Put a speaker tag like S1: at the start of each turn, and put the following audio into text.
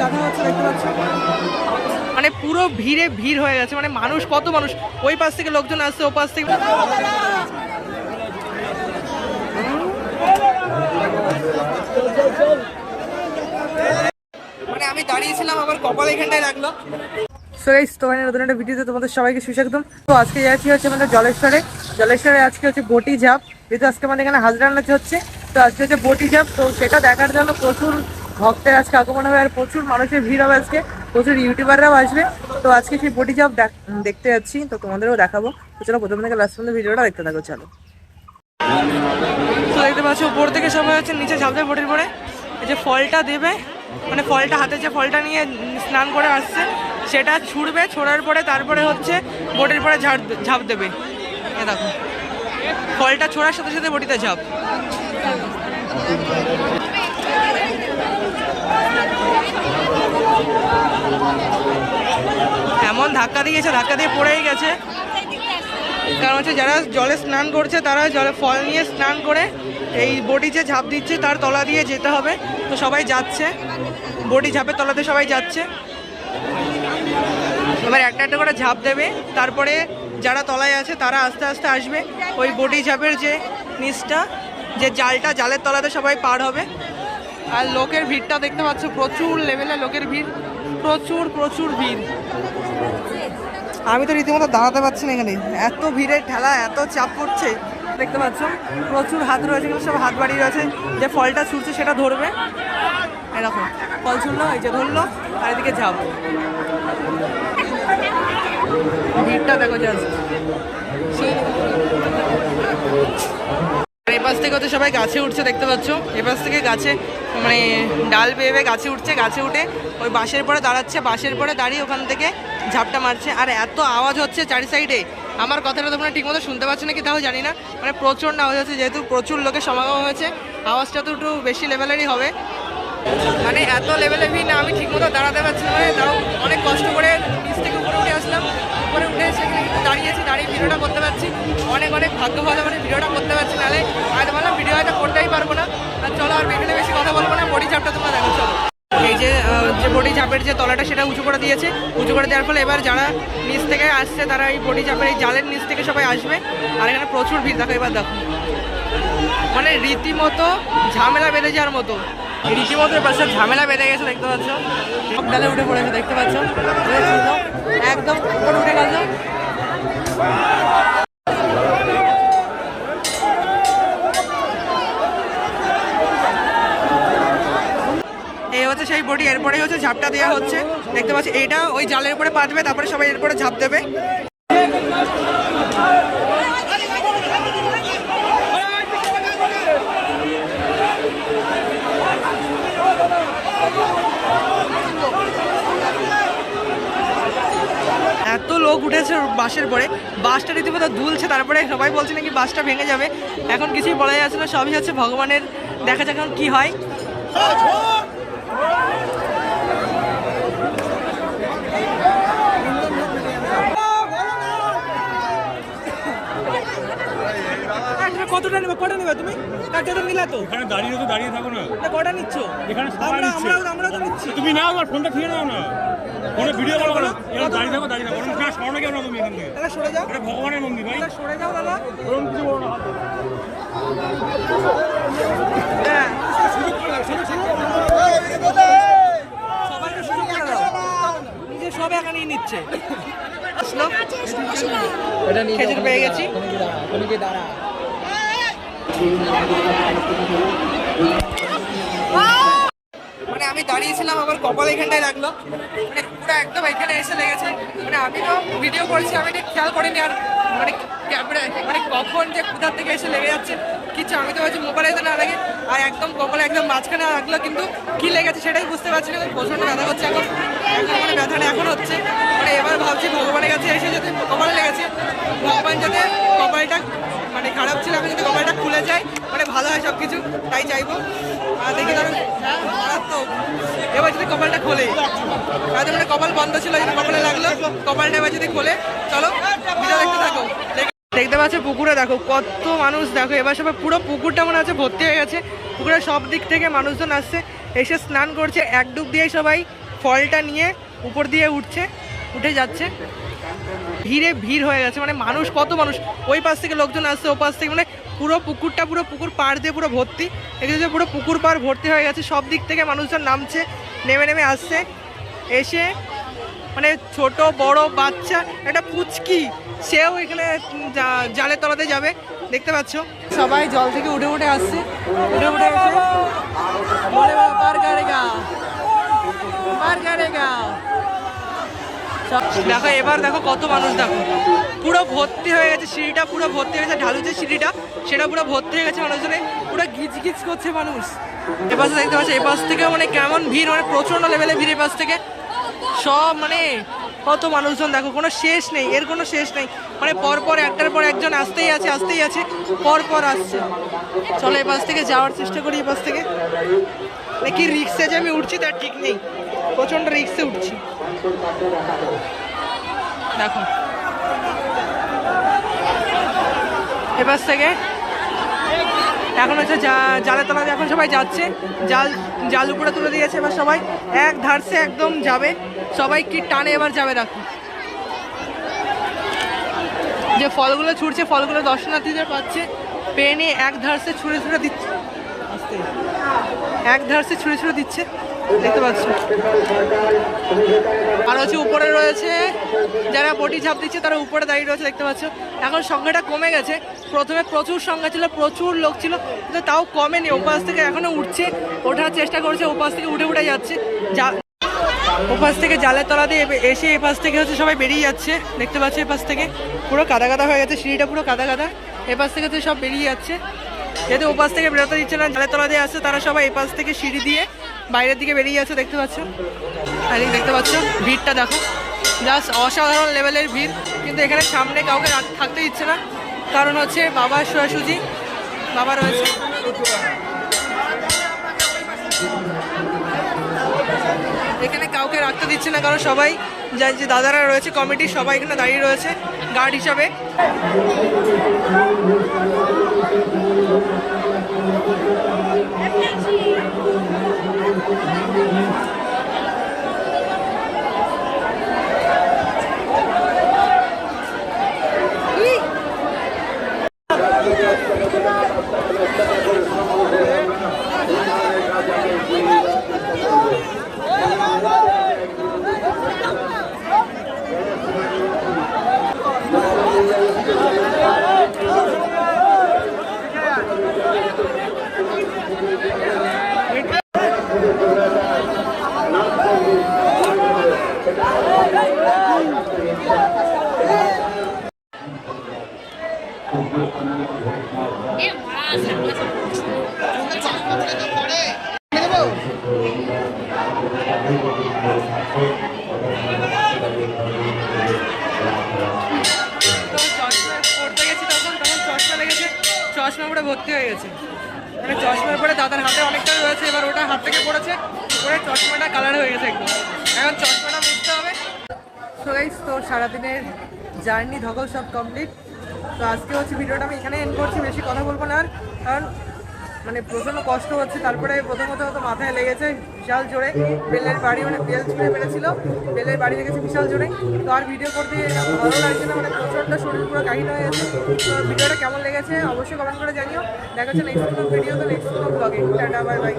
S1: দেখা হচ্ছে দেখতে পাচ্ছ, মানে পুরো ভিড়ে ভিড় হয়ে গেছে, মানে মানুষ কত মানুষ, ওই পাশ থেকে লোকজন আসছে, ও পাশ থেকে। মানে আমি দাঁড়িয়েছিলাম, আবার কপাল এখানটায় লাগলো। সো গাইস, তো মানে নতুন একটা ভিডিওতে তোমাদের সবাইকে সুস্বাগতম। তো আজকে যাচ্ছি হচ্ছে আমাদের জলেশ্বরে আজকে হচ্ছে বটি ঝাপ, যেহেতু আজকে আমাদের এখানে হাজরা নাচ হচ্ছে, তো আজকে হচ্ছে বটি ঝাপ। তো সেটা দেখার জন্য প্রচুর ভক্তের আজকে আগমন হবে, আর প্রচুর মানুষের ভিড় হবে, আজকে প্রচুর ইউটিউবাররাও আসবে। তো আজকে সেই বটি ঝাপ দেখতে যাচ্ছি, তো তোমাদেরও দেখাবো। তো চলো প্রথম থেকে লাস্ট পর্যন্ত ভিডিওটা দেখতে থাকো, চলো। তো দেখতে পাচ্ছ উপর থেকে সবাই হচ্ছে নিচে ঝাঁপ দেবে বটির পরে, এই যে ফলটা দেবে, মানে ফলটা হাতে যে ফলটা নিয়ে স্নান করে আসছে সেটা ছুঁড়বে, ছোড়ার পরে তারপরে হচ্ছে বটির পরে ঝাঁপ দেবে। এ দেখো, ফলটা ছোড়ার সাথে সাথে বটিতে ঝাঁপ। এমন ধাক্কা দিয়েছে, ধাক্কা দিয়ে পড়েই গেছে, কারণ হচ্ছে যারা জলে স্নান করছে তারা জলে ফল নিয়ে স্নান করে এই বটি যে ঝাঁপ দিচ্ছে তার তলা দিয়ে যেতে হবে। তো সবাই যাচ্ছে, বটি ঝাঁপের তলাতে সবাই যাচ্ছে। এবার একটা একটা করে ঝাঁপ দেবে, তারপরে যারা তলায় আছে তারা আস্তে আস্তে আসবে, ওই বটি ঝাঁপের যে নিচটা, যে জালের তলাতে সবাই পার হবে। আর লোকের ভিড়টা দেখতে পাচ্ছ, প্রচুর লেভেলে লোকের ভিড়, প্রচুর ভিড়। আমি তো রীতিমতো দাঁড়াতে পারছি না এখানে, এত ভিড়ের ঠেলা, এত চাপ পড়ছে। দেখতে পাচ্ছ প্রচুর হাত রয়েছে, কিন্তু সব হাত বাড়িয়ে রয়েছে, যে ফলটা ছুটছে সেটা ধরবে। এরকম ফল ছুড়লো, এই যে ধরলো, আর এদিকে ঝাঁপ। ভিড়টা দেখো জাস্ট। এপাশ থেকে হচ্ছে সবাই গাছে উঠছে, দেখতে পাচ্ছ, এপাশ থেকে গাছে মানে ডাল বেয়ে গাছে উঠছে, গাছে উঠে ওই বাঁশের পরে দাঁড়াচ্ছে, বাঁশের পরে দাঁড়িয়ে ওখান থেকে ঝাপটা মারছে। আর এত আওয়াজ হচ্ছে চারি সাইডে, আমার কথাটা তোমরা ঠিকমতো শুনতে পাচ্ছ নাকি তাও জানি না, মানে প্রচণ্ড আওয়াজ হচ্ছে, যেহেতু প্রচুর লোকের সমাগম হয়েছে, আওয়াজটা তো একটু বেশি লেভেলেরই হবে। মানে এত লেভেলে ভিড় না, আমি ঠিকমতো দাঁড়াতে পারছি না, মানে তাও অনেক কষ্ট করে নিচ থেকে উপরে উঠে আসলাম, উপরে উঠে সেখানে দাঁড়িয়েছি, দাঁড়িয়ে ভিডিওটা করতে পারছি, অনেক ভাগ্য ভালো, মানে ভিডিওটা করতে পারছি, নাহলে হয়তো বললাম ভিডিও হয়তো করতেই পারবো না। আর চলো আর এখানে বেশি কথা বলবো না, বডি ঝাপটা তোমরা দেখো। চলো, এই যে বডি ঝাপের যে তলাটা সেটা উঁচু করে দিয়েছে, উঁচু করে দেওয়ার ফলে এবার যারা নিচ থেকে আসছে তারা এই বডি ঝাপের এই জালের নিচ থেকে সবাই আসবে। আর এখানে প্রচুর ভিড় দেখো, এবার দেখো, মানে রীতিমতো ঝামেলা বেঁধে যাওয়ার মতো, রীতিমতো পাশে ঝামেলা বেঁধে গেছে, দেখতে পাচ্ছ, সব ডালে উঠে পড়েছে, দেখতে পাচ্ছ, একদম উপরে উঠে গেছে। এই হচ্ছে সেই বডি, এরপরে হচ্ছে ঝাপটা দেওয়া হচ্ছে, দেখতে পাচ্ছি, এইটা ওই জালের উপরে পাতবে, তারপরে সবাই এরপরে ঝাঁপ দেবে। এত লোক উঠেছে বাসের পরে, বাসটা রীতিমতো দুলছে, তারপরে সবাই বলছে নাকি বাসটা ভেঙে যাবে, এখন কিছুই বলা যাচ্ছে না, সবই হচ্ছে ভগবানের, দেখা যাক এখন কি হয়। কতটা নেবে, কটা নেবে তুমি? কাটটা নিলা তো,
S2: এখানে দাঁড়িয়ে থাকো না,
S1: কটা নিচ্ছ?
S2: এখানে
S1: আমরা তো নিচ্ছি।
S2: তুমি নাও, আমার ফোনটা খেয়ে নাও না, ফোনে ভিডিও কল করো, এখানে দাঁড়িয়ে থাকো না, সরো কেন তুমি এখান থেকে?
S1: দাদা সরে যাও,
S2: এটা ভগবানের মন্দির ভাই,
S1: সরে যাও দাদা,
S2: ওরকম কিছু বলো না।
S1: হ্যাঁ সবাইকে সুযোগ করে দাও, নিজে সব একা নিয়ে নিচ্ছে। খেজুর পেয়ে গেছি, মানে আমি দাঁড়িয়েছিলাম, আবার কপাল এখানটায় লাগলো, মানে পুরো একদম এখানে এসে লেগেছে। মানে আমি তো ভিডিও করছি, আমি ঠিক খেয়াল করিনি, আর মানে ক্যামেরা মানে কখন যে কোথার থেকে এসে লেগে যাচ্ছে কিছু আমি তো ভাবছি মোবাইলে না লাগে, আর একদম কপালে একদম মাঝখানে লাগলো, কিন্তু কি লেগেছে সেটাই বুঝতে পারছি না, প্রচণ্ড ব্যথা হচ্ছে এখন, মানে ব্যথাটা এখন হচ্ছে। মানে এবার ভাবছি ভগবানের কাছে এসে যদি কপালে লেগেছে, ভগবান যাতে কপালটা, মানে খারাপ ছিল, আমি যদি কপালটা খুলে যায়, মানে ভালো হয় সব কিছু, তাই চাইবো। আর দেখি ধরুন মারাত্মক, এবার যদি কপালটা খোলে, তাহলে মানে কপাল বন্ধ ছিল, যদি কপালে লাগলো, কপালটা এবার যদি খোলে, চলো ভিডিও দেখতে থাকো। দেখতে পাচ্ছ পুকুরে দেখো কত মানুষ, দেখো এবার সবাই পুরো পুকুরটা মনে হচ্ছে ভর্তি হয়ে গেছে, পুকুরের সব দিক থেকে মানুষজন আসছে, এসে স্নান করছে, এক ডুব দিয়ে সবাই ফলটা নিয়ে উপর দিয়ে উঠে যাচ্ছে। ভিড়ে ভিড় হয়ে গেছে, মানে মানুষ, কত মানুষ, ওই পাশ থেকে লোকজন আসছে, ও পাশ থেকে, মানে পুরো পুকুর পাড় দিয়ে পুরো ভর্তি। এখানে পুরো পুকুর পাড় ভর্তি হয়ে গেছে, সব দিক থেকে মানুষজন নামছে, নেমে আসছে, এসে মানে ছোট বড় বাচ্চা, একটা পুচকি সেও এখানে জালের তলাতে যাবে, দেখতে পাচ্ছ। সবাই জল থেকে উঠে আসছে, উঠে এসে বলে পার করেগা। দেখো এবার দেখো কত মানুষ, দেখো পুরো ভর্তি হয়ে গেছে, সিঁড়িটা পুরো ভর্তি হয়ে গেছে, ঢালু যে সিঁড়িটা সেটা পুরো ভর্তি হয়ে গেছে মানুষজনে, পুরো গিজ করছে মানুষ। এপাশে দেখতে পাচ্ছি, এপাশ থেকে মানে কেমন ভিড়, মানে প্রচন্ড লেভেলে ভিড় এপাশ থেকে, সব মানে কত মানুষজন দেখো, কোনো শেষ নেই, এর কোনো শেষ নেই, মানে পরপর একটার পর একজন আসতেই আছে, পরপর আসছে। চলো এপাশ থেকে যাওয়ার চেষ্টা করি, এপাশ থেকে কি রিক্সে যে আমি উঠছি তার ঠিক নেই, প্রচন্ড রিক্সে উঠছি। দেখো এপাশ থেকে এখন হচ্ছে জালের তলাতে এখন সবাই যাচ্ছে, জাল উপরে তুলে দিয়েছে, এবার সবাই এক ধারসে একদম যাবে, সবাই কি টানে এবার যাবে। দেখো যে ফলগুলো ছুটছে, ফলগুলো দর্শনার্থীদের পাচ্ছে, পেয়ে নিয়ে এক ধারসে ছুঁড়ে দিচ্ছে, এক ধারসে ছুঁড়ে দিচ্ছে, দেখতে পাচ্ছ। আর হচ্ছে উপরে রয়েছে যারা বটি ঝাঁপ দিচ্ছে, তারা উপরে দাঁড়িয়ে রয়েছে, দেখতে পাচ্ছ। এখন সংখ্যাটা কমে গেছে, প্রথমে প্রচুর সংখ্যা ছিল, প্রচুর লোক ছিল, কিন্তু তাও কমেনি, ওপাশ থেকে এখনো উঠছে, ওঠার চেষ্টা করছে, ওপাশ থেকে উঠে যাচ্ছে, ওপাশ থেকে জালের তলা দিয়ে এসে এপাশ থেকে হচ্ছে সবাই বেরিয়ে যাচ্ছে, দেখতে পাচ্ছ। এপাশ থেকে পুরো কাদা হয়ে গেছে, সিঁড়িটা পুরো কাদা, এপাশ থেকে হচ্ছে সব বেরিয়ে যাচ্ছে, যেহেতু ওপাশ থেকে বেরোতে দিচ্ছে না, জালের তলা দিয়ে আসছে, তারা সবাই এপাশ থেকে সিঁড়ি দিয়ে বাইরের দিকে বেরিয়ে যাচ্ছে, দেখতে পাচ্ছ। আর দেখতে পাচ্ছ ভিড়টা দেখো, জাস্ট অসাধারণ লেভেলের ভিড়। কিন্তু এখানে সামনে কাউকে থাকতে দিচ্ছে না, কারণ হচ্ছে বাবার সোজাসুজি বাবা রয়েছে। এখানে কাউকে রাখতে দিচ্ছে না, কারণ সবাই যে দাদারা রয়েছে কমিটি, সবাই এখানে দাঁড়িয়ে রয়েছে গার্ড হিসাবে। চশমা পরে ভর্তি হয়ে গেছে, মানে চশমার পরে দাদার হাতে অনেকটা রয়েছে, এবার ওটা হাত থেকে পড়েছে, পরে চশমাটা কালার হয়ে গেছে একদম, এখন চশমাটা মুছতে হবে। সো গাইস, তো সারাদিনের জার্নি ধকল সব কমপ্লিট। তো আজকে হচ্ছে ভিডিওটা আমি এখানে এন্ড করছি, বেশি কথা বলবো না আর, কারণ মানে প্রচণ্ড কষ্ট হচ্ছে। তারপরে প্রথমত তো মাথায় লেগেছে বিশাল জোরে, বেলের বাড়ি, মানে বেল ছুঁড়ে পেরেছিল, বেলের বাড়ি লেগেছে বিশাল জোরে। তো আর ভিডিও করতে ভালো লাগছে না, মানে প্রচণ্ড শরীর পুরো কাহিল হয়ে গেছে। তো ভিডিওটা কেমন লেগেছে অবশ্যই কমেন্ট করে জানিও। দেখা হচ্ছে নেক্সট কোনো ভিডিও, তো নেক্সট কোনো ব্লগে। Tata, bye bye.